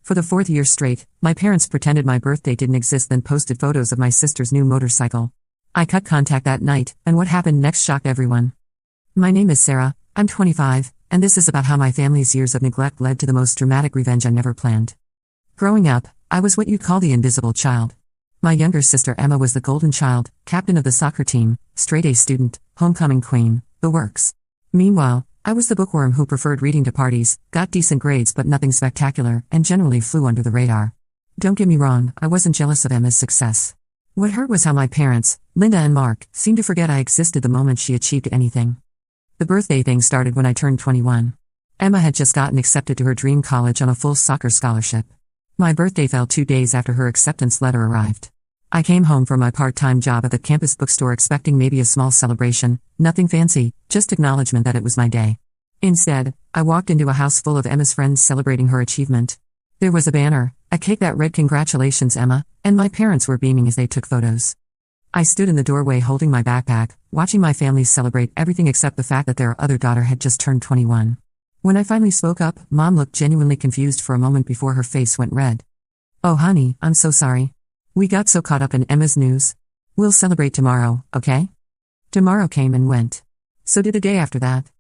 For the fourth year straight, my parents pretended my birthday didn't exist, then posted photos of my sister's new motorcycle. I cut contact that night, and what happened next shocked everyone. My name is Sarah, I'm 25, and this is about how my family's years of neglect led to the most dramatic revenge I never planned. Growing up, I was what you'd call the invisible child. My younger sister Emma was the golden child, captain of the soccer team, straight-A student, homecoming queen, the works. Meanwhile, I was the bookworm who preferred reading to parties, got decent grades but nothing spectacular, and generally flew under the radar. Don't get me wrong, I wasn't jealous of Emma's success. What hurt was how my parents, Linda and Mark, seemed to forget I existed the moment she achieved anything. The birthday thing started when I turned 21. Emma had just gotten accepted to her dream college on a full soccer scholarship. My birthday fell 2 days after her acceptance letter arrived. I came home from my part-time job at the campus bookstore expecting maybe a small celebration, nothing fancy, just acknowledgement that it was my day. Instead, I walked into a house full of Emma's friends celebrating her achievement. There was a banner, a cake that read "Congratulations, Emma," and my parents were beaming as they took photos. I stood in the doorway holding my backpack, watching my family celebrate everything except the fact that their other daughter had just turned 21. When I finally spoke up, Mom looked genuinely confused for a moment before her face went red. "Oh honey, I'm so sorry. We got so caught up in Emma's news. We'll celebrate tomorrow, okay?" Tomorrow came and went. So did the day after that.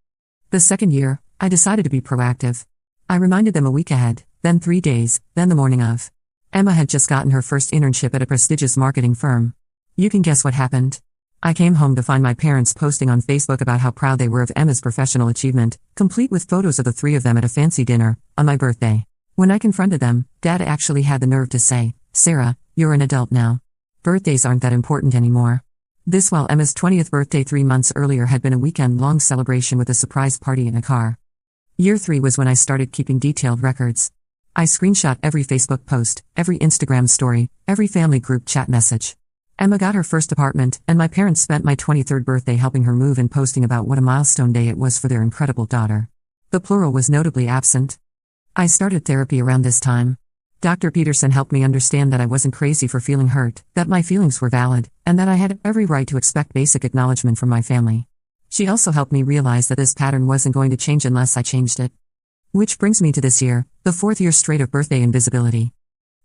The second year, I decided to be proactive. I reminded them a week ahead, then 3 days, then the morning of. Emma had just gotten her first internship at a prestigious marketing firm. You can guess what happened. I came home to find my parents posting on Facebook about how proud they were of Emma's professional achievement, complete with photos of the three of them at a fancy dinner, on my birthday. When I confronted them, Dad actually had the nerve to say, "Sarah, you're an adult now. Birthdays aren't that important anymore." This while Emma's 20th birthday 3 months earlier had been a weekend-long celebration with a surprise party in a car. Year 3 was when I started keeping detailed records. I screenshot every Facebook post, every Instagram story, every family group chat message. Emma got her first apartment, and my parents spent my 23rd birthday helping her move and posting about what a milestone day it was for their incredible daughter. The plural was notably absent. I started therapy around this time. Dr. Peterson helped me understand that I wasn't crazy for feeling hurt, that my feelings were valid, and that I had every right to expect basic acknowledgement from my family. She also helped me realize that this pattern wasn't going to change unless I changed it. Which brings me to this year, the 4th year straight of birthday invisibility.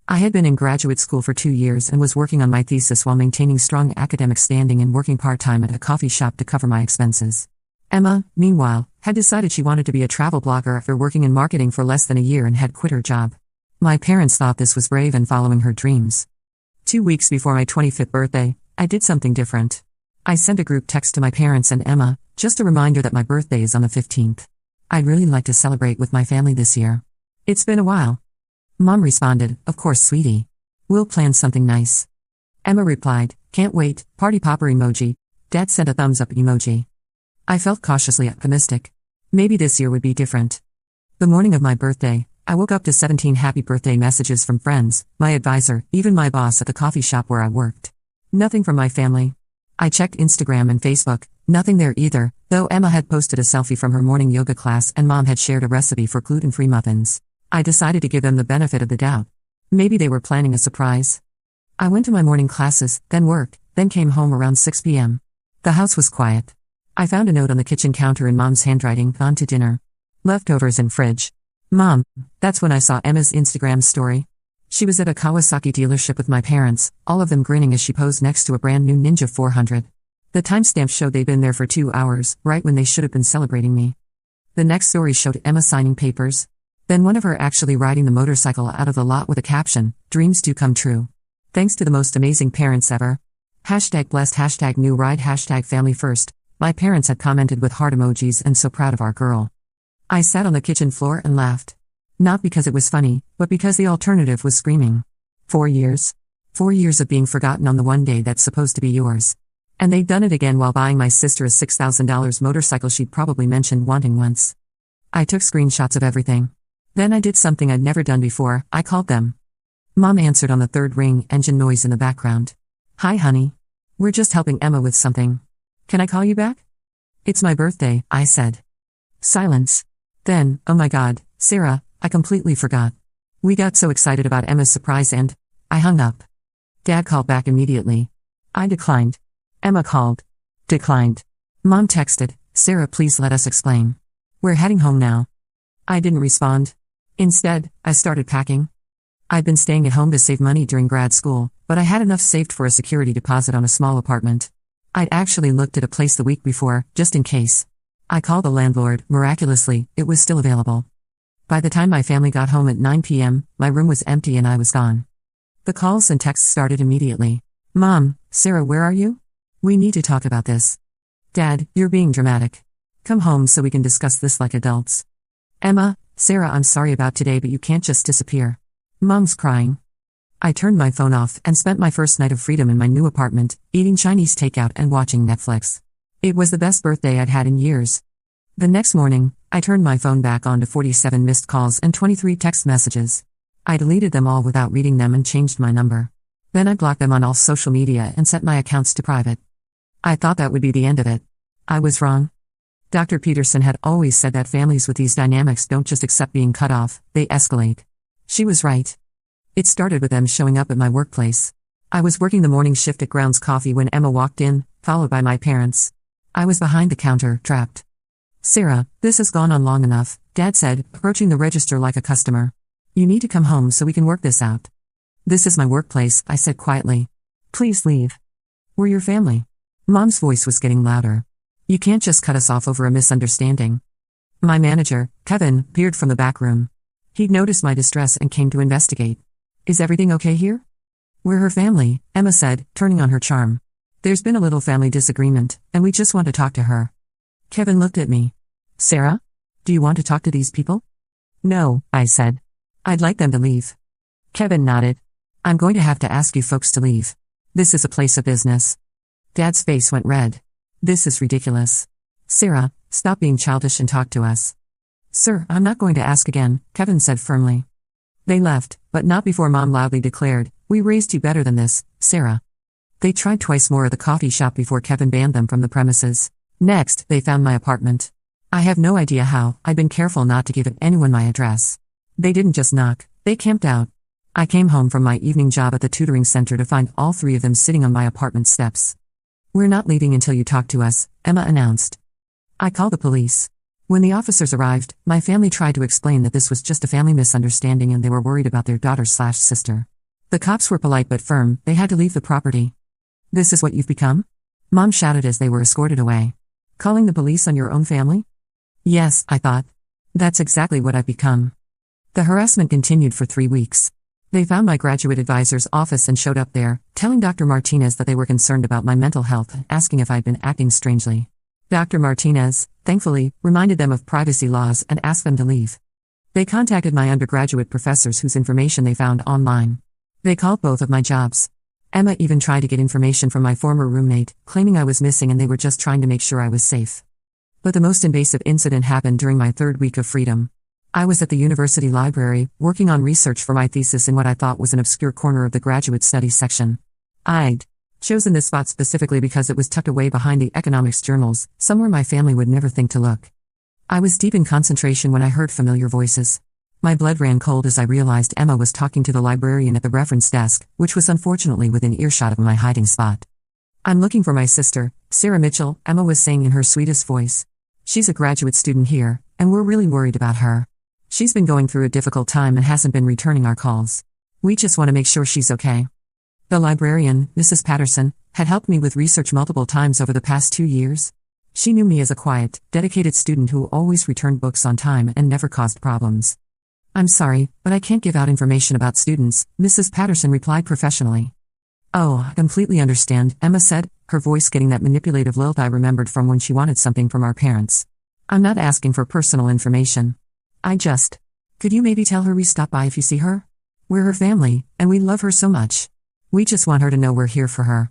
I had been in graduate school for 2 years and was working on my thesis while maintaining strong academic standing and working part-time at a coffee shop to cover my expenses. Emma, meanwhile, had decided she wanted to be a travel blogger after working in marketing for less than a year and had quit her job. My parents thought this was brave and following her dreams. 2 weeks before my 25th birthday, I did something different. I sent a group text to my parents and Emma, just a reminder that my birthday is on the 15th. I'd really like to celebrate with my family this year. It's been a while. Mom responded, "Of course, sweetie. We'll plan something nice." Emma replied, "Can't wait," party popper emoji. Dad sent a thumbs up emoji. I felt cautiously optimistic. Maybe this year would be different. The morning of my birthday, I woke up to 17 happy birthday messages from friends, my advisor, even my boss at the coffee shop where I worked. Nothing from my family. I checked Instagram and Facebook, nothing there either, though Emma had posted a selfie from her morning yoga class and Mom had shared a recipe for gluten-free muffins. I decided to give them the benefit of the doubt. Maybe they were planning a surprise. I went to my morning classes, then work, then came home around 6 p.m. The house was quiet. I found a note on the kitchen counter in Mom's handwriting, "Gone to dinner. Leftovers in fridge." Mom. That's when I saw Emma's Instagram story. She was at a Kawasaki dealership with my parents, all of them grinning as she posed next to a brand new Ninja 400. The timestamp showed they'd been there for 2 hours, right when they should have been celebrating me. The next story showed Emma signing papers. Then one of her actually riding the motorcycle out of the lot with a caption, "Dreams do come true. Thanks to the most amazing parents ever. #blessed, #new ride, #family first." My parents had commented with heart emojis and "so proud of our girl." I sat on the kitchen floor and laughed. Not because it was funny, but because the alternative was screaming. 4 years. 4 years of being forgotten on the one day that's supposed to be yours. And they'd done it again while buying my sister a $6,000 motorcycle she'd probably mentioned wanting once. I took screenshots of everything. Then I did something I'd never done before, I called them. Mom answered on the third ring, engine noise in the background. "Hi honey. We're just helping Emma with something. Can I call you back?" "It's my birthday," I said. Silence. Then, "Oh my God, Sarah, I completely forgot. We got so excited about Emma's surprise and..." I hung up. Dad called back immediately. I declined. Emma called. Declined. Mom texted, "Sarah, please let us explain. We're heading home now." I didn't respond. Instead, I started packing. I'd been staying at home to save money during grad school, but I had enough saved for a security deposit on a small apartment. I'd actually looked at a place the week before, just in case. I called the landlord. Miraculously, it was still available. By the time my family got home at 9 p.m., my room was empty and I was gone. The calls and texts started immediately. Mom, Sarah, where are you? We need to talk about this. Dad, you're being dramatic. Come home so we can discuss this like adults. Emma, Sarah, I'm sorry about today, but you can't just disappear. Mom's crying. I turned my phone off and spent my first night of freedom in my new apartment, eating Chinese takeout and watching Netflix. It was the best birthday I'd had in years. The next morning, I turned my phone back on to 47 missed calls and 23 text messages. I deleted them all without reading them and changed my number. Then I blocked them on all social media and set my accounts to private. I thought that would be the end of it. I was wrong. Dr. Peterson had always said that families with these dynamics don't just accept being cut off, they escalate. She was right. It started with them showing up at my workplace. I was working the morning shift at Grounds Coffee when Emma walked in, followed by my parents. I was behind the counter, trapped. Sarah, this has gone on long enough, Dad said, approaching the register like a customer. You need to come home so we can work this out. This is my workplace, I said quietly. Please leave. We're your family. Mom's voice was getting louder. You can't just cut us off over a misunderstanding. My manager, Kevin, peered from the back room. He'd noticed my distress and came to investigate. Is everything okay here? We're her family, Emma said, turning on her charm. There's been a little family disagreement, and we just want to talk to her. Kevin looked at me. Sarah? Do you want to talk to these people? No, I said. I'd like them to leave. Kevin nodded. I'm going to have to ask you folks to leave. This is a place of business. Dad's face went red. This is ridiculous. Sarah, stop being childish and talk to us. Sir, I'm not going to ask again, Kevin said firmly. They left, but not before Mom loudly declared, we raised you better than this, Sarah. They tried twice more at the coffee shop before Kevin banned them from the premises. Next, they found my apartment. I have no idea how. I'd been careful not to give anyone my address. They didn't just knock, they camped out. I came home from my evening job at the tutoring center to find all three of them sitting on my apartment steps. We're not leaving until you talk to us, Emma announced. I called the police. When the officers arrived, my family tried to explain that this was just a family misunderstanding and they were worried about their daughter/sister. The cops were polite but firm, they had to leave the property. This is what you've become? Mom shouted as they were escorted away. Calling the police on your own family? Yes, I thought. That's exactly what I've become. The harassment continued for 3 weeks. They found my graduate advisor's office and showed up there, telling Dr. Martinez that they were concerned about my mental health, asking if I'd been acting strangely. Dr. Martinez, thankfully, reminded them of privacy laws and asked them to leave. They contacted my undergraduate professors whose information they found online. They called both of my jobs. Emma even tried to get information from my former roommate, claiming I was missing and they were just trying to make sure I was safe. But the most invasive incident happened during my 3rd week of freedom. I was at the university library, working on research for my thesis in what I thought was an obscure corner of the graduate studies section. I'd chosen this spot specifically because it was tucked away behind the economics journals, somewhere my family would never think to look. I was deep in concentration when I heard familiar voices. My blood ran cold as I realized Emma was talking to the librarian at the reference desk, which was unfortunately within earshot of my hiding spot. I'm looking for my sister, Sarah Mitchell, Emma was saying in her sweetest voice. She's a graduate student here, and we're really worried about her. She's been going through a difficult time and hasn't been returning our calls. We just want to make sure she's okay. The librarian, Mrs. Patterson, had helped me with research multiple times over the past 2 years. She knew me as a quiet, dedicated student who always returned books on time and never caused problems. I'm sorry, but I can't give out information about students, Mrs. Patterson replied professionally. Oh, I completely understand, Emma said, her voice getting that manipulative lilt I remembered from when she wanted something from our parents. I'm not asking for personal information. Could you maybe tell her we stop by if you see her? We're her family, and we love her so much. We just want her to know we're here for her.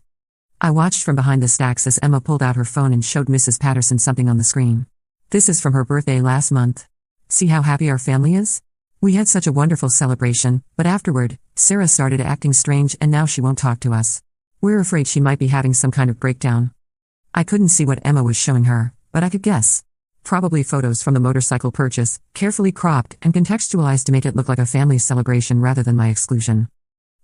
I watched from behind the stacks as Emma pulled out her phone and showed Mrs. Patterson something on the screen. This is from her birthday last month. See how happy our family is? We had such a wonderful celebration, but afterward, Sarah started acting strange and now she won't talk to us. We're afraid she might be having some kind of breakdown. I couldn't see what Emma was showing her, but I could guess. Probably photos from the motorcycle purchase, carefully cropped and contextualized to make it look like a family celebration rather than my exclusion.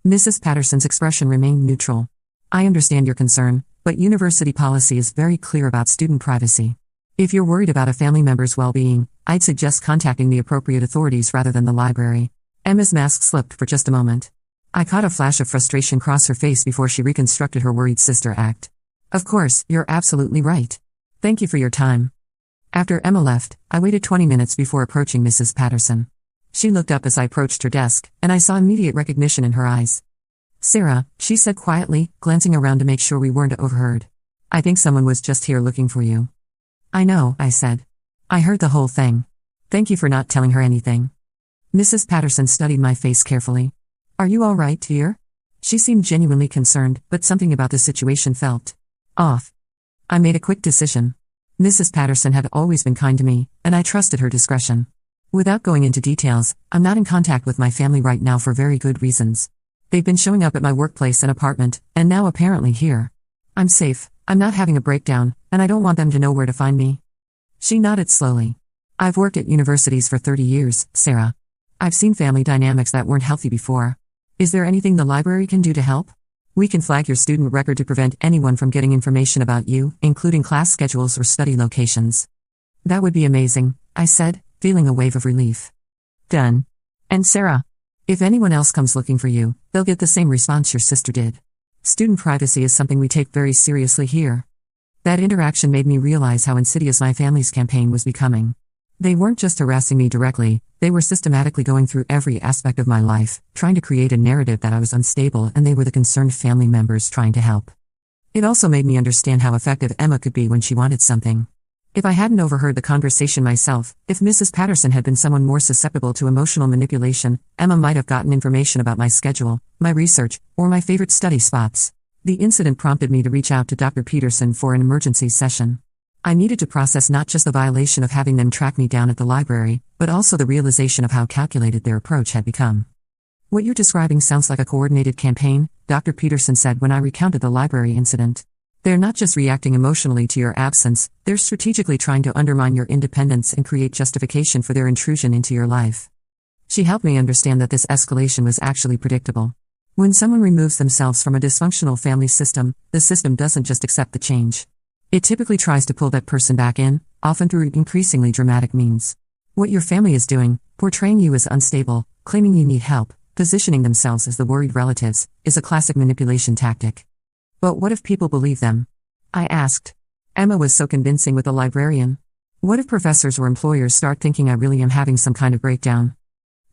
Mrs. Patterson's expression remained neutral. I understand your concern, but university policy is very clear about student privacy. If you're worried about a family member's well-being, I'd suggest contacting the appropriate authorities rather than the library. Emma's mask slipped for just a moment. I caught a flash of frustration cross her face before she reconstructed her worried sister act. Of course, you're absolutely right. Thank you for your time. After Emma left, I waited 20 minutes before approaching Mrs. Patterson. She looked up as I approached her desk, and I saw immediate recognition in her eyes. Sarah, she said quietly, glancing around to make sure we weren't overheard. I think someone was just here looking for you. I know, I said. I heard the whole thing. Thank you for not telling her anything. Mrs. Patterson studied my face carefully. Are you all right, dear? She seemed genuinely concerned, but something about the situation felt off. I made a quick decision. Mrs. Patterson had always been kind to me, and I trusted her discretion. Without going into details, I'm not in contact with my family right now for very good reasons. They've been showing up at my workplace and apartment, and now apparently here. I'm safe, I'm not having a breakdown, and I don't want them to know where to find me. She nodded slowly. I've worked at universities for 30 years, Sarah. I've seen family dynamics that weren't healthy before. Is there anything the library can do to help? We can flag your student record to prevent anyone from getting information about you, including class schedules or study locations. That would be amazing, I said, feeling a wave of relief. Done. And Sarah, if anyone else comes looking for you, they'll get the same response your sister did. Student privacy is something we take very seriously here. That interaction made me realize how insidious my family's campaign was becoming. They weren't just harassing me directly, they were systematically going through every aspect of my life, trying to create a narrative that I was unstable and they were the concerned family members trying to help. It also made me understand how effective Emma could be when she wanted something. If I hadn't overheard the conversation myself, if Mrs. Patterson had been someone more susceptible to emotional manipulation, Emma might have gotten information about my schedule, my research, or my favorite study spots. The incident prompted me to reach out to Dr. Peterson for an emergency session. I needed to process not just the violation of having them track me down at the library, but also the realization of how calculated their approach had become. What you're describing sounds like a coordinated campaign, Dr. Peterson said when I recounted the library incident. They're not just reacting emotionally to your absence, they're strategically trying to undermine your independence and create justification for their intrusion into your life. She helped me understand that this escalation was actually predictable. When someone removes themselves from a dysfunctional family system, the system doesn't just accept the change. It typically tries to pull that person back in, often through increasingly dramatic means. What your family is doing, portraying you as unstable, claiming you need help, positioning themselves as the worried relatives, is a classic manipulation tactic. But what if people believe them? I asked. Emma was so convincing with the librarian. What if professors or employers start thinking I really am having some kind of breakdown?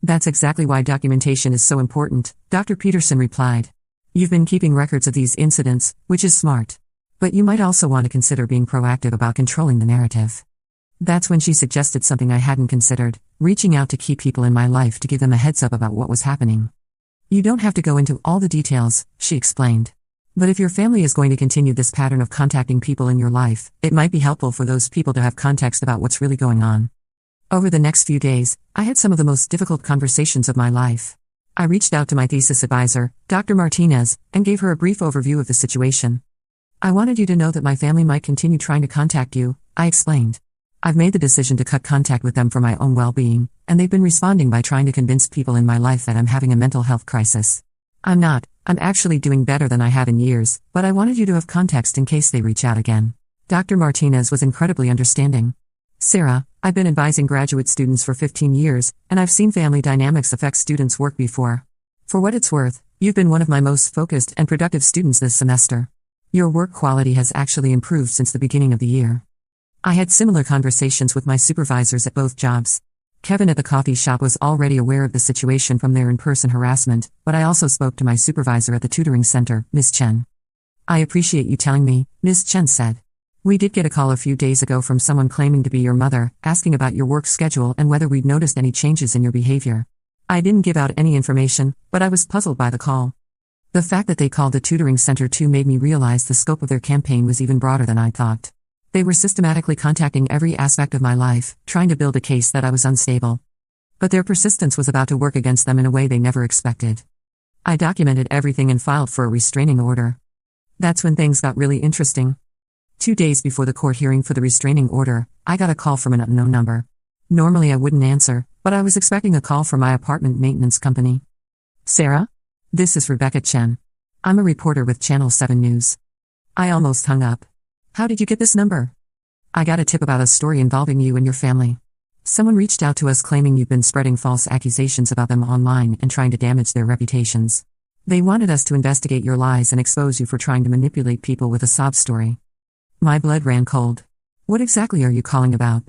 That's exactly why documentation is so important, Dr. Peterson replied. You've been keeping records of these incidents, which is smart. But you might also want to consider being proactive about controlling the narrative. That's when she suggested something I hadn't considered, reaching out to key people in my life to give them a heads up about what was happening. You don't have to go into all the details, she explained. But if your family is going to continue this pattern of contacting people in your life, it might be helpful for those people to have context about what's really going on. Over the next few days, I had some of the most difficult conversations of my life. I reached out to my thesis advisor, Dr. Martinez, and gave her a brief overview of the situation. I wanted you to know that my family might continue trying to contact you, I explained. I've made the decision to cut contact with them for my own well-being, and they've been responding by trying to convince people in my life that I'm having a mental health crisis. I'm not, I'm actually doing better than I have in years, but I wanted you to have context in case they reach out again. Dr. Martinez was incredibly understanding. Sarah, I've been advising graduate students for 15 years, and I've seen family dynamics affect students' work before. For what it's worth, you've been one of my most focused and productive students this semester. Your work quality has actually improved since the beginning of the year. I had similar conversations with my supervisors at both jobs. Kevin at the coffee shop was already aware of the situation from their in-person harassment, but I also spoke to my supervisor at the tutoring center, Ms. Chen. I appreciate you telling me, Ms. Chen said. We did get a call a few days ago from someone claiming to be your mother, asking about your work schedule and whether we'd noticed any changes in your behavior. I didn't give out any information, but I was puzzled by the call. The fact that they called the tutoring center too made me realize the scope of their campaign was even broader than I thought. They were systematically contacting every aspect of my life, trying to build a case that I was unstable. But their persistence was about to work against them in a way they never expected. I documented everything and filed for a restraining order. That's when things got really interesting. 2 days before the court hearing for the restraining order, I got a call from an unknown number. Normally I wouldn't answer, but I was expecting a call from my apartment maintenance company. Sarah? This is Rebecca Chen. I'm a reporter with Channel 7 News. I almost hung up. How did you get this number? I got a tip about a story involving you and your family. Someone reached out to us claiming you've been spreading false accusations about them online and trying to damage their reputations. They wanted us to investigate your lies and expose you for trying to manipulate people with a sob story. My blood ran cold. What exactly are you calling about?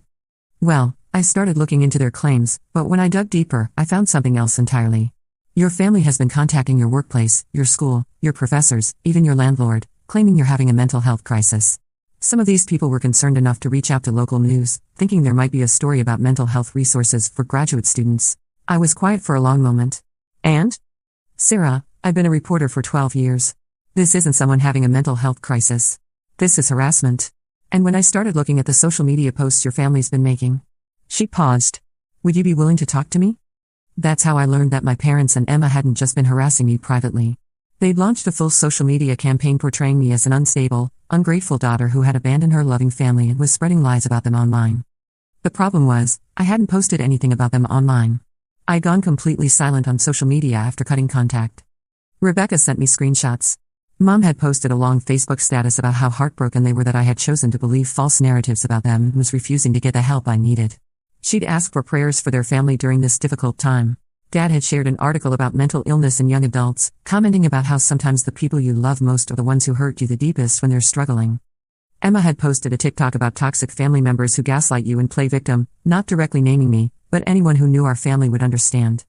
Well, I started looking into their claims, but when I dug deeper, I found something else entirely. Your family has been contacting your workplace, your school, your professors, even your landlord, claiming you're having a mental health crisis. Some of these people were concerned enough to reach out to local news, thinking there might be a story about mental health resources for graduate students. I was quiet for a long moment. And? Sarah, I've been a reporter for 12 years. This isn't someone having a mental health crisis. This is harassment. And when I started looking at the social media posts your family's been making. She paused. Would you be willing to talk to me? That's how I learned that my parents and Emma hadn't just been harassing me privately. They'd launched a full social media campaign portraying me as an unstable, ungrateful daughter who had abandoned her loving family and was spreading lies about them online. The problem was, I hadn't posted anything about them online. I'd gone completely silent on social media after cutting contact. Rebecca sent me screenshots. Mom had posted a long Facebook status about how heartbroken they were that I had chosen to believe false narratives about them and was refusing to get the help I needed. She'd asked for prayers for their family during this difficult time. Dad had shared an article about mental illness in young adults, commenting about how sometimes the people you love most are the ones who hurt you the deepest when they're struggling. Emma had posted a TikTok about toxic family members who gaslight you and play victim, not directly naming me, but anyone who knew our family would understand.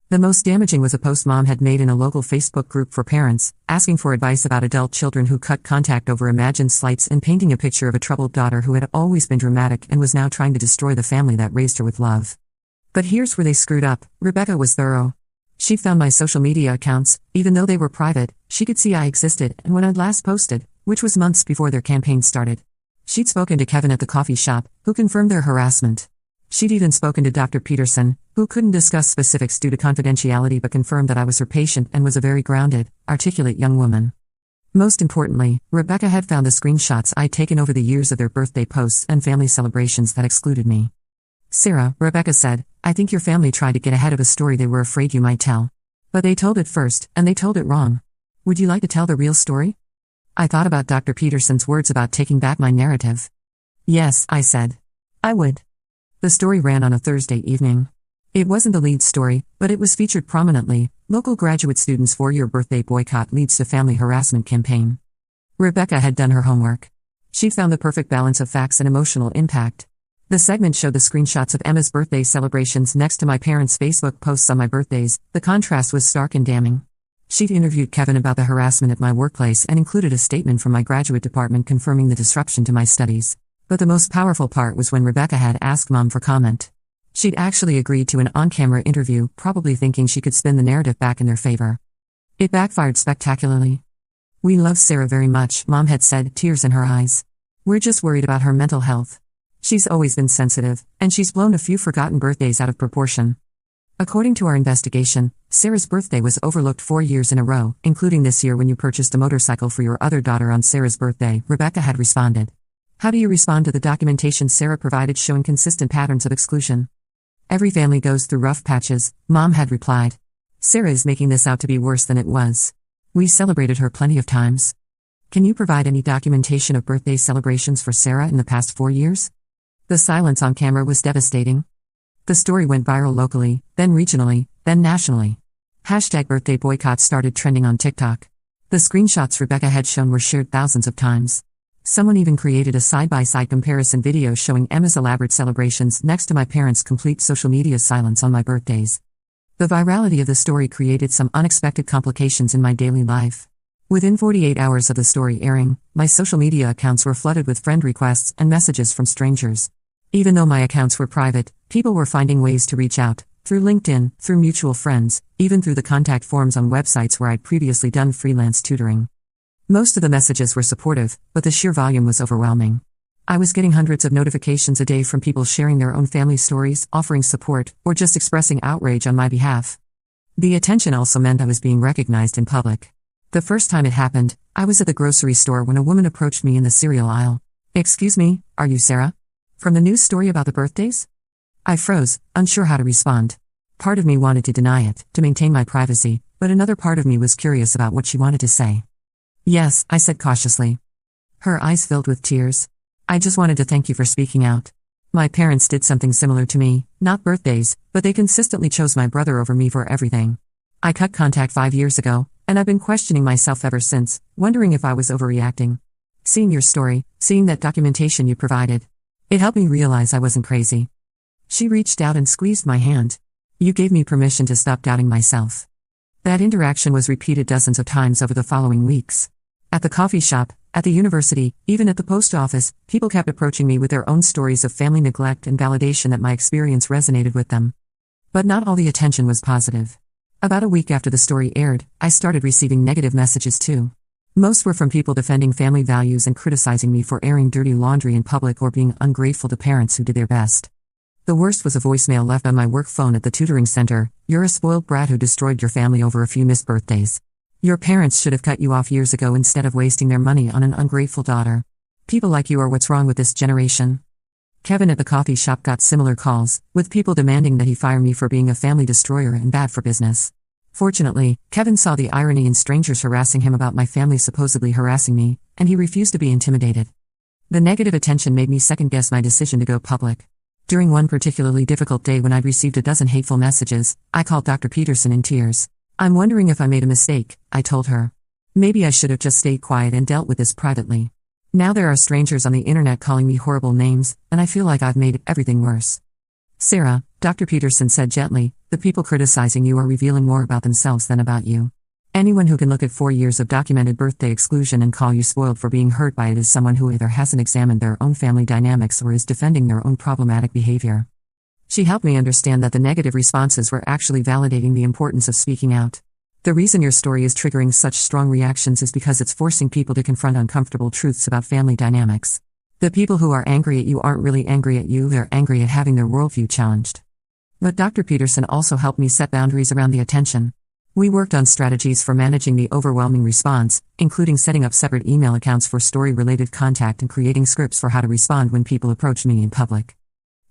The most damaging was a post Mom had made in a local Facebook group for parents, asking for advice about adult children who cut contact over imagined slights and painting a picture of a troubled daughter who had always been dramatic and was now trying to destroy the family that raised her with love. But here's where they screwed up. Rebecca was thorough. She found my social media accounts, even though they were private. She could see I existed and when I'd last posted, which was months before their campaign started. She'd spoken to Kevin at the coffee shop, who confirmed their harassment. She'd even spoken to Dr. Peterson, who couldn't discuss specifics due to confidentiality but confirmed that I was her patient and was a very grounded, articulate young woman. Most importantly, Rebecca had found the screenshots I'd taken over the years of their birthday posts and family celebrations that excluded me. Sarah, Rebecca said, I think your family tried to get ahead of a story they were afraid you might tell. But they told it first, and they told it wrong. Would you like to tell the real story? I thought about Dr. Peterson's words about taking back my narrative. Yes, I said. I would. The story ran on a Thursday evening. It wasn't the lead story, but it was featured prominently. Local graduate students' 4-year birthday boycott leads to family harassment campaign. Rebecca had done her homework. She'd found the perfect balance of facts and emotional impact. The segment showed the screenshots of Emma's birthday celebrations next to my parents' Facebook posts on my birthdays. The contrast was stark and damning. She'd interviewed Kevin about the harassment at my workplace and included a statement from my graduate department confirming the disruption to my studies. But the most powerful part was when Rebecca had asked Mom for comment. She'd actually agreed to an on-camera interview, probably thinking she could spin the narrative back in their favor. It backfired spectacularly. We love Sarah very much, Mom had said, tears in her eyes. We're just worried about her mental health. She's always been sensitive, and she's blown a few forgotten birthdays out of proportion. According to our investigation, Sarah's birthday was overlooked 4 years in a row, including this year when you purchased a motorcycle for your other daughter on Sarah's birthday, Rebecca had responded. How do you respond to the documentation Sarah provided showing consistent patterns of exclusion? Every family goes through rough patches, Mom had replied. Sarah is making this out to be worse than it was. We celebrated her plenty of times. Can you provide any documentation of birthday celebrations for Sarah in the past 4 years? The silence on camera was devastating. The story went viral locally, then regionally, then nationally. #birthday boycott started trending on TikTok. The screenshots Rebecca had shown were shared thousands of times. Someone even created a side-by-side comparison video showing Emma's elaborate celebrations next to my parents' complete social media silence on my birthdays. The virality of the story created some unexpected complications in my daily life. Within 48 hours of the story airing, my social media accounts were flooded with friend requests and messages from strangers. Even though my accounts were private, people were finding ways to reach out, through LinkedIn, through mutual friends, even through the contact forms on websites where I'd previously done freelance tutoring. Most of the messages were supportive, but the sheer volume was overwhelming. I was getting hundreds of notifications a day from people sharing their own family stories, offering support, or just expressing outrage on my behalf. The attention also meant I was being recognized in public. The first time it happened, I was at the grocery store when a woman approached me in the cereal aisle. Excuse me, are you Sarah? From the news story about the birthdays? I froze, unsure how to respond. Part of me wanted to deny it, to maintain my privacy, but another part of me was curious about what she wanted to say. Yes, I said cautiously. Her eyes filled with tears. I just wanted to thank you for speaking out. My parents did something similar to me, not birthdays, but they consistently chose my brother over me for everything. I cut contact 5 years ago, and I've been questioning myself ever since, wondering if I was overreacting. Seeing your story, seeing that documentation you provided, it helped me realize I wasn't crazy. She reached out and squeezed my hand. You gave me permission to stop doubting myself. That interaction was repeated dozens of times over the following weeks. At the coffee shop, at the university, even at the post office, people kept approaching me with their own stories of family neglect and validation that my experience resonated with them. But not all the attention was positive. About a week after the story aired, I started receiving negative messages too. Most were from people defending family values and criticizing me for airing dirty laundry in public or being ungrateful to parents who did their best. The worst was a voicemail left on my work phone at the tutoring center. You're a spoiled brat who destroyed your family over a few missed birthdays. Your parents should have cut you off years ago instead of wasting their money on an ungrateful daughter. People like you are what's wrong with this generation. Kevin at the coffee shop got similar calls, with people demanding that he fire me for being a family destroyer and bad for business. Fortunately, Kevin saw the irony in strangers harassing him about my family supposedly harassing me, and he refused to be intimidated. The negative attention made me second-guess my decision to go public. During one particularly difficult day when I'd received a dozen hateful messages, I called Dr. Peterson in tears. I'm wondering if I made a mistake, I told her. Maybe I should have just stayed quiet and dealt with this privately. Now there are strangers on the internet calling me horrible names, and I feel like I've made everything worse. Sarah, Dr. Peterson said gently, the people criticizing you are revealing more about themselves than about you. Anyone who can look at 4 years of documented birthday exclusion and call you spoiled for being hurt by it is someone who either hasn't examined their own family dynamics or is defending their own problematic behavior. She helped me understand that the negative responses were actually validating the importance of speaking out. The reason your story is triggering such strong reactions is because it's forcing people to confront uncomfortable truths about family dynamics. The people who are angry at you aren't really angry at you, they're angry at having their worldview challenged. But Dr. Peterson also helped me set boundaries around the attention. We worked on strategies for managing the overwhelming response, including setting up separate email accounts for story-related contact and creating scripts for how to respond when people approach me in public.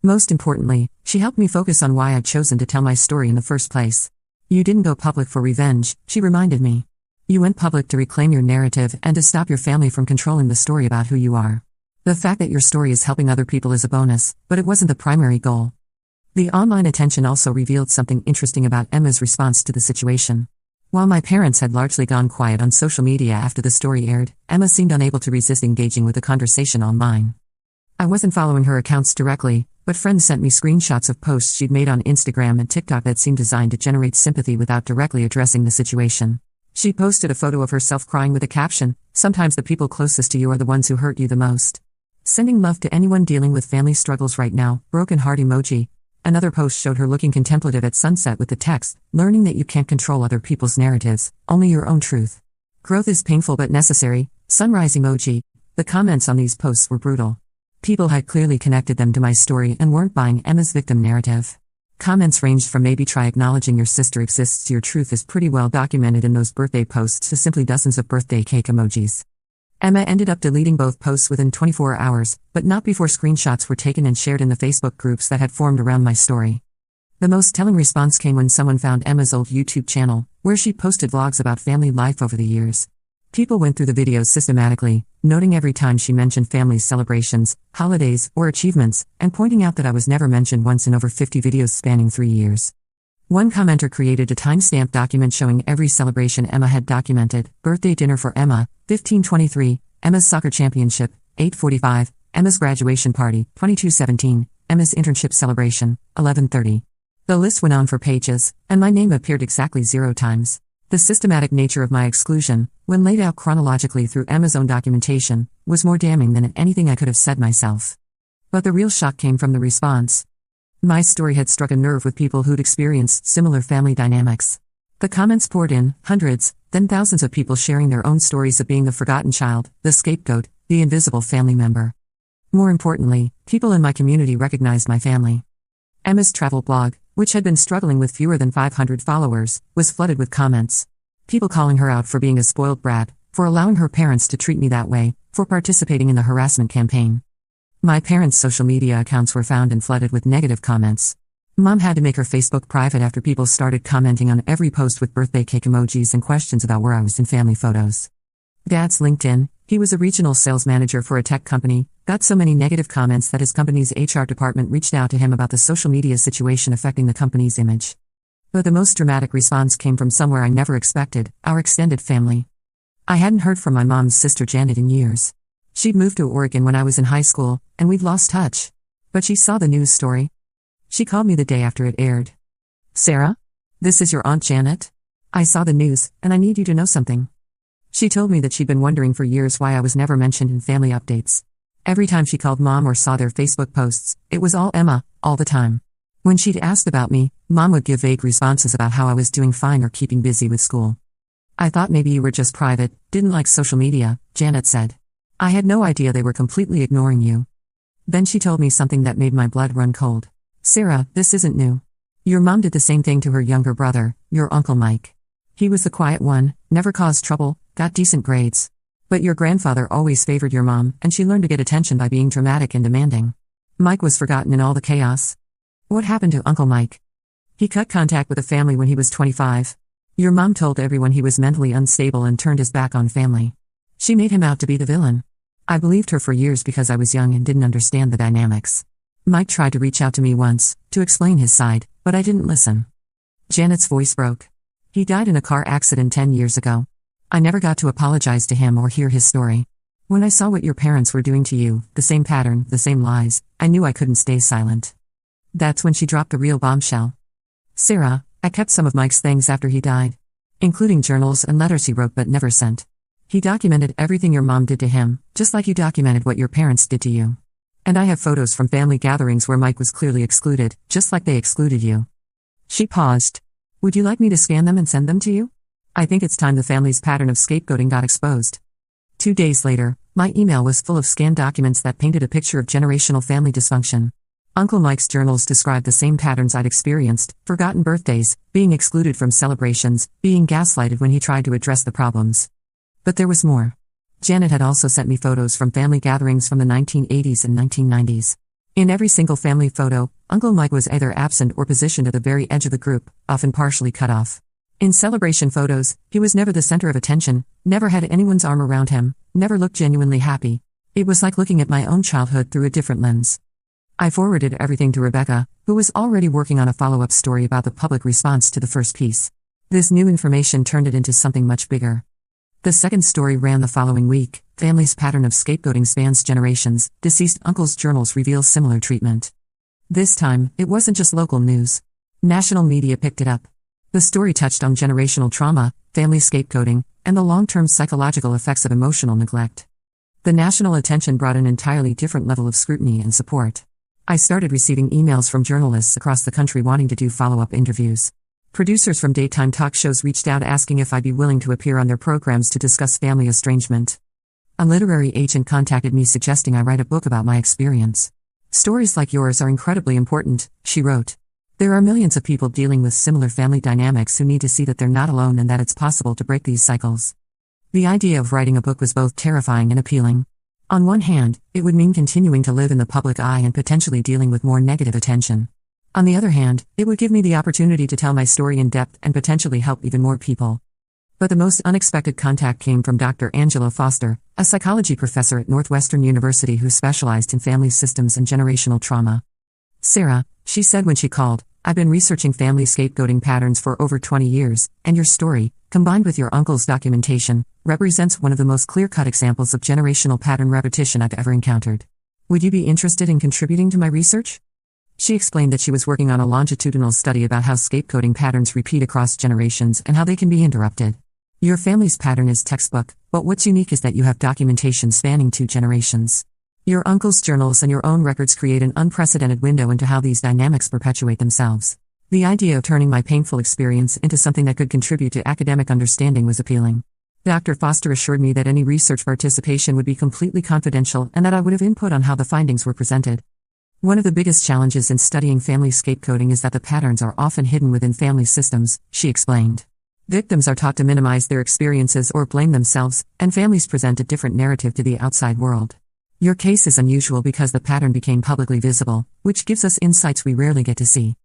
Most importantly, she helped me focus on why I'd chosen to tell my story in the first place. You didn't go public for revenge, she reminded me. You went public to reclaim your narrative and to stop your family from controlling the story about who you are. The fact that your story is helping other people is a bonus, but it wasn't the primary goal. The online attention also revealed something interesting about Emma's response to the situation. While my parents had largely gone quiet on social media after the story aired, Emma seemed unable to resist engaging with the conversation online. I wasn't following her accounts directly, but friends sent me screenshots of posts she'd made on Instagram and TikTok that seemed designed to generate sympathy without directly addressing the situation. She posted a photo of herself crying with a caption, "Sometimes the people closest to you are the ones who hurt you the most. Sending love to anyone dealing with family struggles right now, broken heart emoji." Another post showed her looking contemplative at sunset with the text, "Learning that you can't control other people's narratives, only your own truth. Growth is painful but necessary," sunrise emoji. The comments on these posts were brutal. People had clearly connected them to my story and weren't buying Emma's victim narrative. Comments ranged from "maybe try acknowledging your sister exists" to "your truth is pretty well documented in those birthday posts" to simply dozens of birthday cake emojis. Emma ended up deleting both posts within 24 hours, but not before screenshots were taken and shared in the Facebook groups that had formed around my story. The most telling response came when someone found Emma's old YouTube channel, where she posted vlogs about family life over the years. People went through the videos systematically, noting every time she mentioned family celebrations, holidays, or achievements, and pointing out that I was never mentioned once in over 50 videos spanning 3 years. One commenter created a timestamp document showing every celebration Emma had documented: birthday dinner for Emma, 1523, Emma's soccer championship, 8:45, Emma's graduation party, 2217, Emma's internship celebration, 11:30. The list went on for pages, and my name appeared exactly 0 times. The systematic nature of my exclusion, when laid out chronologically through Emma's own documentation, was more damning than anything I could have said myself. But the real shock came from the response. My story had struck a nerve with people who'd experienced similar family dynamics. The comments poured in, hundreds, then thousands of people sharing their own stories of being the forgotten child, the scapegoat, the invisible family member. More importantly, people in my community recognized my family. Emma's travel blog, which had been struggling with fewer than 500 followers, was flooded with comments. People calling her out for being a spoiled brat, for allowing her parents to treat me that way, for participating in the harassment campaign. My parents' social media accounts were found and flooded with negative comments. Mom had to make her Facebook private after people started commenting on every post with birthday cake emojis and questions about where I was in family photos. Dad's LinkedIn, He was a regional sales manager for a tech company, got so many negative comments that his company's HR department reached out to him about the social media situation affecting the company's image. But the most dramatic response came from somewhere I never expected, our extended family. I hadn't heard from my mom's sister Janet in years. She'd moved to Oregon when I was in high school, and we'd lost touch. But she saw the news story. She called me the day after it aired. "Sarah? This is your Aunt Janet? I saw the news, and I need you to know something." She told me that she'd been wondering for years why I was never mentioned in family updates. Every time she called Mom or saw their Facebook posts, it was all Emma, all the time. When she'd asked about me, Mom would give vague responses about how I was doing fine or keeping busy with school. "I thought maybe you were just private, didn't like social media," Janet said. "I had no idea they were completely ignoring you." Then she told me something that made my blood run cold. "Sarah, this isn't new. Your mom did the same thing to her younger brother, your Uncle Mike. He was the quiet one, never caused trouble, got decent grades. But your grandfather always favored your mom, and she learned to get attention by being dramatic and demanding. Mike was forgotten in all the chaos." "What happened to Uncle Mike?" "He cut contact with the family when he was 25. Your mom told everyone he was mentally unstable and turned his back on family. She made him out to be the villain. I believed her for years because I was young and didn't understand the dynamics. Mike tried to reach out to me once, to explain his side, but I didn't listen." Janet's voice broke. "He died in a car accident 10 years ago. I never got to apologize to him or hear his story. When I saw what your parents were doing to you, the same pattern, the same lies, I knew I couldn't stay silent." That's when she dropped the real bombshell. "Sarah, I kept some of Mike's things after he died, including journals and letters he wrote but never sent. He documented everything your mom did to him, just like you documented what your parents did to you. And I have photos from family gatherings where Mike was clearly excluded, just like they excluded you." She paused. "Would you like me to scan them and send them to you? I think it's time the family's pattern of scapegoating got exposed." 2 days later, my email was full of scanned documents that painted a picture of generational family dysfunction. Uncle Mike's journals described the same patterns I'd experienced: forgotten birthdays, being excluded from celebrations, being gaslighted when he tried to address the problems. But there was more. Janet had also sent me photos from family gatherings from the 1980s and 1990s. In every single family photo, Uncle Mike was either absent or positioned at the very edge of the group, often partially cut off. In celebration photos, he was never the center of attention, never had anyone's arm around him, never looked genuinely happy. It was like looking at my own childhood through a different lens. I forwarded everything to Rebecca, who was already working on a follow-up story about the public response to the first piece. This new information turned it into something much bigger. The second story ran the following week. Family's pattern of scapegoating spans generations. Deceased uncle's journals reveal similar treatment. This time, it wasn't just local news. National media picked it up. The story touched on generational trauma, family scapegoating, and the long-term psychological effects of emotional neglect. The national attention brought an entirely different level of scrutiny and support. I started receiving emails from journalists across the country wanting to do follow-up interviews. Producers from daytime talk shows reached out asking if I'd be willing to appear on their programs to discuss family estrangement. A literary agent contacted me suggesting I write a book about my experience. "Stories like yours are incredibly important," she wrote. "There are millions of people dealing with similar family dynamics who need to see that they're not alone and that it's possible to break these cycles." The idea of writing a book was both terrifying and appealing. On one hand, it would mean continuing to live in the public eye and potentially dealing with more negative attention. On the other hand, it would give me the opportunity to tell my story in depth and potentially help even more people. But the most unexpected contact came from Dr. Angela Foster, a psychology professor at Northwestern University who specialized in family systems and generational trauma. "Sarah," she said when she called, "I've been researching family scapegoating patterns for over 20 years, and your story, combined with your uncle's documentation, represents one of the most clear-cut examples of generational pattern repetition I've ever encountered. Would you be interested in contributing to my research?" She explained that she was working on a longitudinal study about how scapegoating patterns repeat across generations and how they can be interrupted. "Your family's pattern is textbook, but what's unique is that you have documentation spanning 2 generations. Your uncle's journals and your own records create an unprecedented window into how these dynamics perpetuate themselves." The idea of turning my painful experience into something that could contribute to academic understanding was appealing. Dr. Foster assured me that any research participation would be completely confidential and that I would have input on how the findings were presented. "One of the biggest challenges in studying family scapegoating is that the patterns are often hidden within family systems," she explained. "Victims are taught to minimize their experiences or blame themselves, and families present a different narrative to the outside world. Your case is unusual because the pattern became publicly visible, which gives us insights we rarely get to see."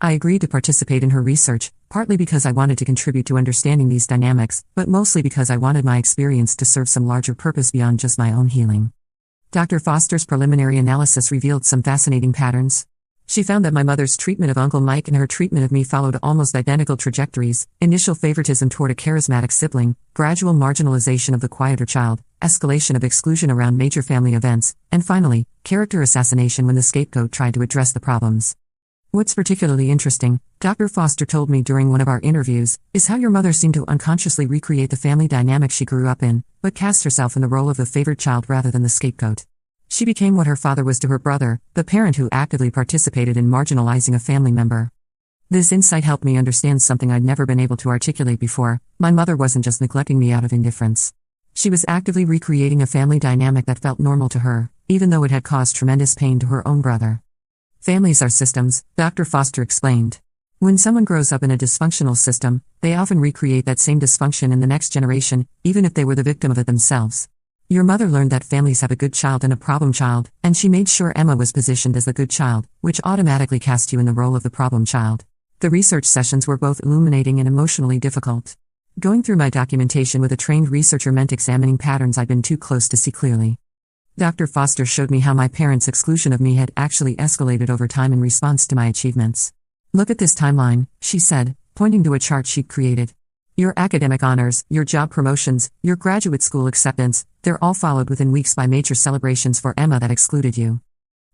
I agreed to participate in her research, partly because I wanted to contribute to understanding these dynamics, but mostly because I wanted my experience to serve some larger purpose beyond just my own healing. Dr. Foster's preliminary analysis revealed some fascinating patterns. She found that my mother's treatment of Uncle Mike and her treatment of me followed almost identical trajectories: initial favoritism toward a charismatic sibling, gradual marginalization of the quieter child, escalation of exclusion around major family events, and finally, character assassination when the scapegoat tried to address the problems. What's particularly interesting, Dr. Foster told me during one of our interviews, is how your mother seemed to unconsciously recreate the family dynamic she grew up in, but cast herself in the role of the favored child rather than the scapegoat. She became what her father was to her brother, the parent who actively participated in marginalizing a family member. This insight helped me understand something I'd never been able to articulate before: my mother wasn't just neglecting me out of indifference. She was actively recreating a family dynamic that felt normal to her, even though it had caused tremendous pain to her own brother. Families are systems, Dr. Foster explained. When someone grows up in a dysfunctional system, they often recreate that same dysfunction in the next generation, even if they were the victim of it themselves. Your mother learned that families have a good child and a problem child, and she made sure Emma was positioned as the good child, which automatically cast you in the role of the problem child. The research sessions were both illuminating and emotionally difficult. Going through my documentation with a trained researcher meant examining patterns I'd been too close to see clearly. Dr. Foster showed me how my parents' exclusion of me had actually escalated over time in response to my achievements. "Look at this timeline," she said, pointing to a chart she'd created. "Your academic honors, your job promotions, your graduate school acceptance, they're all followed within weeks by major celebrations for Emma that excluded you."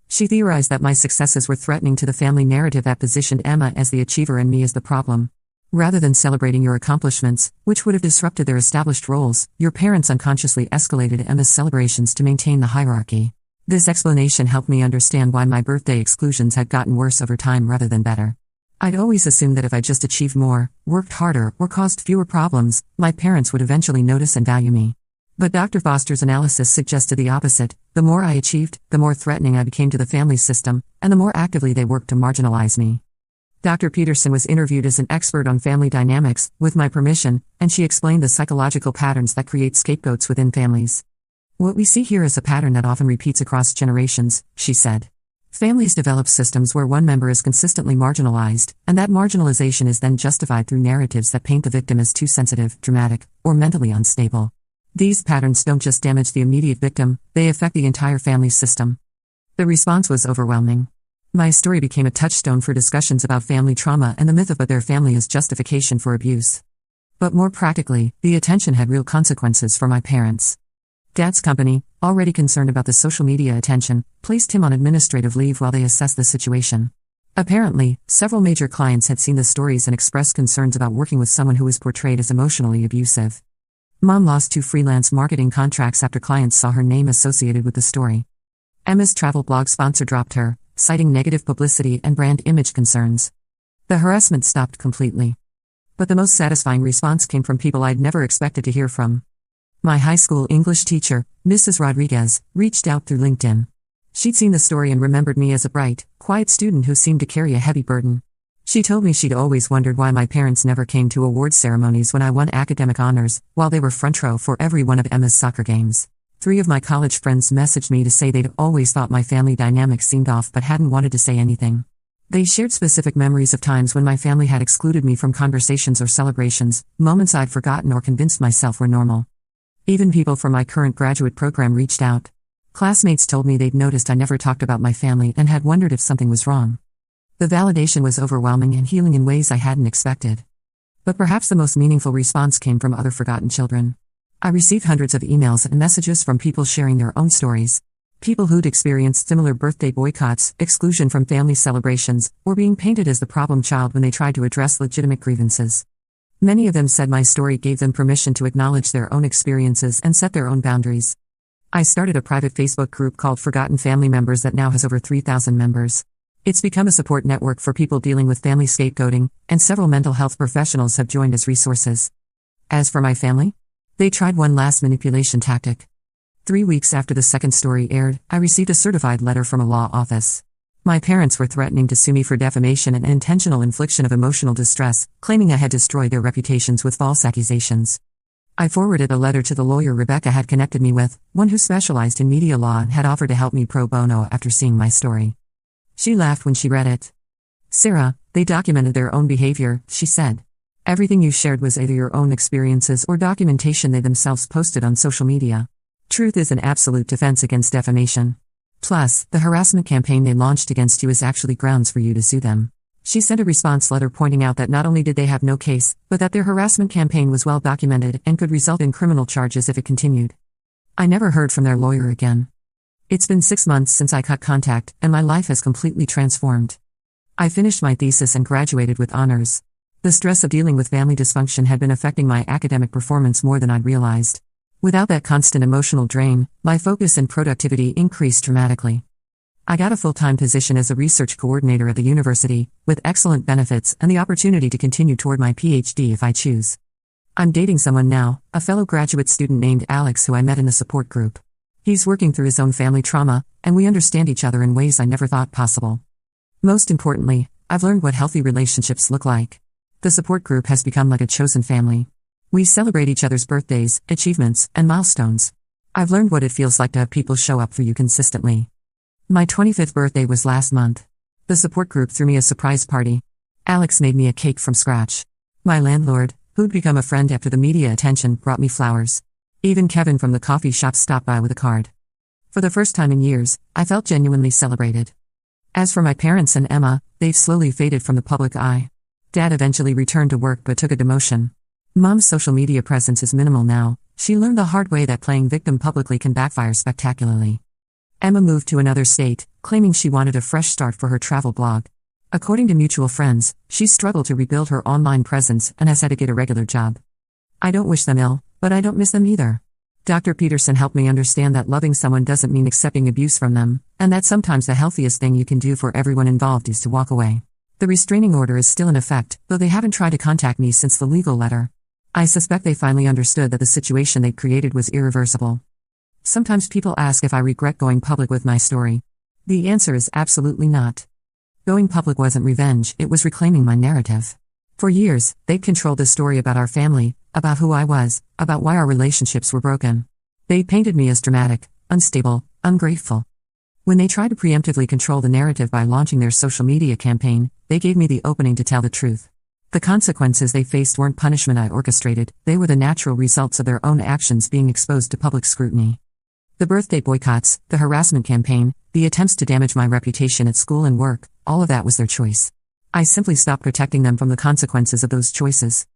She theorized that my successes were threatening to the family narrative that positioned Emma as the achiever and me as the problem. Rather than celebrating your accomplishments, which would have disrupted their established roles, your parents unconsciously escalated Emma's celebrations to maintain the hierarchy. This explanation helped me understand why my birthday exclusions had gotten worse over time rather than better. I'd always assumed that if I just achieved more, worked harder, or caused fewer problems, my parents would eventually notice and value me. But Dr. Foster's analysis suggested the opposite: the more I achieved, the more threatening I became to the family system, and the more actively they worked to marginalize me. Dr. Peterson was interviewed as an expert on family dynamics, with my permission, and she explained the psychological patterns that create scapegoats within families. "What we see here is a pattern that often repeats across generations," she said. Families develop systems where one member is consistently marginalized, and that marginalization is then justified through narratives that paint the victim as too sensitive, dramatic, or mentally unstable. These patterns don't just damage the immediate victim, they affect the entire family system. The response was overwhelming. My story became a touchstone for discussions about family trauma and the myth of their family as justification for abuse. But more practically, the attention had real consequences for my parents. Dad's company, already concerned about the social media attention, placed him on administrative leave while they assessed the situation. Apparently, several major clients had seen the stories and expressed concerns about working with someone who was portrayed as emotionally abusive. Mom lost 2 freelance marketing contracts after clients saw her name associated with the story. Emma's travel blog sponsor dropped her, citing negative publicity and brand image concerns. The harassment stopped completely. But the most satisfying response came from people I'd never expected to hear from. My high school English teacher, Mrs. Rodriguez, reached out through LinkedIn. She'd seen the story and remembered me as a bright, quiet student who seemed to carry a heavy burden. She told me she'd always wondered why my parents never came to award ceremonies when I won academic honors, while they were front row for every one of Emma's soccer games. 3 of my college friends messaged me to say they'd always thought my family dynamics seemed off but hadn't wanted to say anything. They shared specific memories of times when my family had excluded me from conversations or celebrations, moments I'd forgotten or convinced myself were normal. Even people from my current graduate program reached out. Classmates told me they'd noticed I never talked about my family and had wondered if something was wrong. The validation was overwhelming and healing in ways I hadn't expected. But perhaps the most meaningful response came from other forgotten children. I received hundreds of emails and messages from people sharing their own stories. People who'd experienced similar birthday boycotts, exclusion from family celebrations, or being painted as the problem child when they tried to address legitimate grievances. Many of them said my story gave them permission to acknowledge their own experiences and set their own boundaries. I started a private Facebook group called Forgotten Family Members that now has over 3,000 members. It's become a support network for people dealing with family scapegoating, and several mental health professionals have joined as resources. As for my family, they tried one last manipulation tactic. 3 weeks after the second story aired, I received a certified letter from a law office. My parents were threatening to sue me for defamation and intentional infliction of emotional distress, claiming I had destroyed their reputations with false accusations. I forwarded a letter to the lawyer Rebecca had connected me with, one who specialized in media law and had offered to help me pro bono after seeing my story. She laughed when she read it. "Sarah, They documented their own behavior, she said. Everything you shared was either your own experiences or documentation they themselves posted on social media. Truth is an absolute defense against defamation. Plus, the harassment campaign they launched against you is actually grounds for you to sue them. She sent a response letter pointing out that not only did they have no case, but that their harassment campaign was well documented and could result in criminal charges if it continued. I never heard from their lawyer again. It's been 6 months since I cut contact, and my life has completely transformed. I finished my thesis and graduated with honors. The stress of dealing with family dysfunction had been affecting my academic performance more than I'd realized. Without that constant emotional drain, my focus and productivity increased dramatically. I got a full-time position as a research coordinator at the university, with excellent benefits and the opportunity to continue toward my PhD if I choose. I'm dating someone now, a fellow graduate student named Alex who I met in the support group. He's working through his own family trauma, and we understand each other in ways I never thought possible. Most importantly, I've learned what healthy relationships look like. The support group has become like a chosen family. We celebrate each other's birthdays, achievements, and milestones. I've learned what it feels like to have people show up for you consistently. My 25th birthday was last month. The support group threw me a surprise party. Alex made me a cake from scratch. My landlord, who'd become a friend after the media attention, brought me flowers. Even Kevin from the coffee shop stopped by with a card. For the first time in years, I felt genuinely celebrated. As for my parents and Emma, they've slowly faded from the public eye. Dad eventually returned to work but took a demotion. Mom's social media presence is minimal now. She learned the hard way that playing victim publicly can backfire spectacularly. Emma moved to another state, claiming she wanted a fresh start for her travel blog. According to mutual friends, she struggled to rebuild her online presence and has had to get a regular job. I don't wish them ill, but I don't miss them either. Dr. Peterson helped me understand that loving someone doesn't mean accepting abuse from them, and that sometimes the healthiest thing you can do for everyone involved is to walk away. The restraining order is still in effect, though they haven't tried to contact me since the legal letter. I suspect they finally understood that the situation they'd created was irreversible. Sometimes people ask if I regret going public with my story. The answer is absolutely not. Going public wasn't revenge, it was reclaiming my narrative. For years, they'd controlled the story about our family, about who I was, about why our relationships were broken. They painted me as dramatic, unstable, ungrateful. When they tried to preemptively control the narrative by launching their social media campaign, they gave me the opening to tell the truth. The consequences they faced weren't punishment I orchestrated, they were the natural results of their own actions being exposed to public scrutiny. The birthday boycotts, the harassment campaign, the attempts to damage my reputation at school and work, all of that was their choice. I simply stopped protecting them from the consequences of those choices.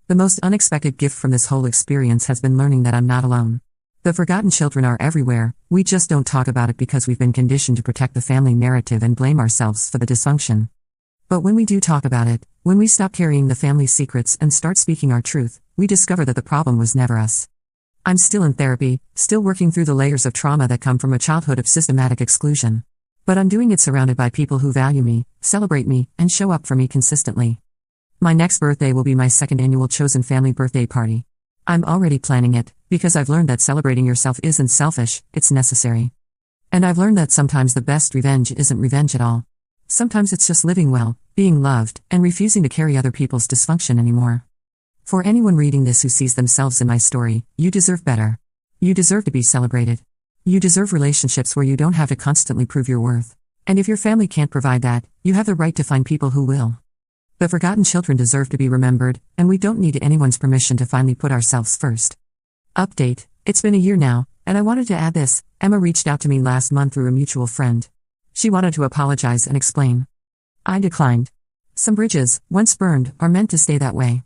The most unexpected gift from this whole experience has been learning that I'm not alone. The forgotten children are everywhere, we just don't talk about it because we've been conditioned to protect the family narrative and blame ourselves for the dysfunction. But when we do talk about it, when we stop carrying the family secrets and start speaking our truth, we discover that the problem was never us. I'm still in therapy, still working through the layers of trauma that come from a childhood of systematic exclusion. But I'm doing it surrounded by people who value me, celebrate me, and show up for me consistently. My next birthday will be my second annual chosen family birthday party. I'm already planning it, because I've learned that celebrating yourself isn't selfish, it's necessary. And I've learned that sometimes the best revenge isn't revenge at all. Sometimes it's just living well, being loved, and refusing to carry other people's dysfunction anymore. For anyone reading this who sees themselves in my story, you deserve better. You deserve to be celebrated. You deserve relationships where you don't have to constantly prove your worth. And if your family can't provide that, you have the right to find people who will. The forgotten children deserve to be remembered, and we don't need anyone's permission to finally put ourselves first. Update: it's been a year now, and I wanted to add this. Emma reached out to me last month through a mutual friend. She wanted to apologize and explain. I declined. Some bridges, once burned, are meant to stay that way.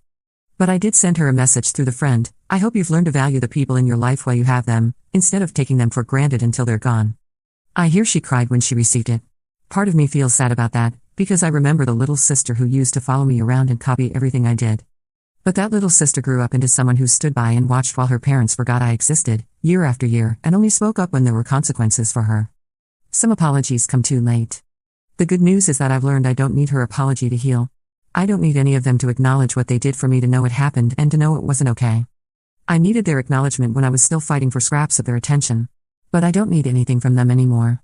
But I did send her a message through the friend. I hope you've learned to value the people in your life while you have them, instead of taking them for granted until they're gone. I hear she cried when she received it. Part of me feels sad about that, because I remember the little sister who used to follow me around and copy everything I did. But that little sister grew up into someone who stood by and watched while her parents forgot I existed, year after year, and only spoke up when there were consequences for her. Some apologies come too late. The good news is that I've learned I don't need her apology to heal. I don't need any of them to acknowledge what they did for me to know it happened and to know it wasn't okay. I needed their acknowledgement when I was still fighting for scraps of their attention. But I don't need anything from them anymore.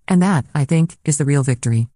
And that, I think, is the real victory.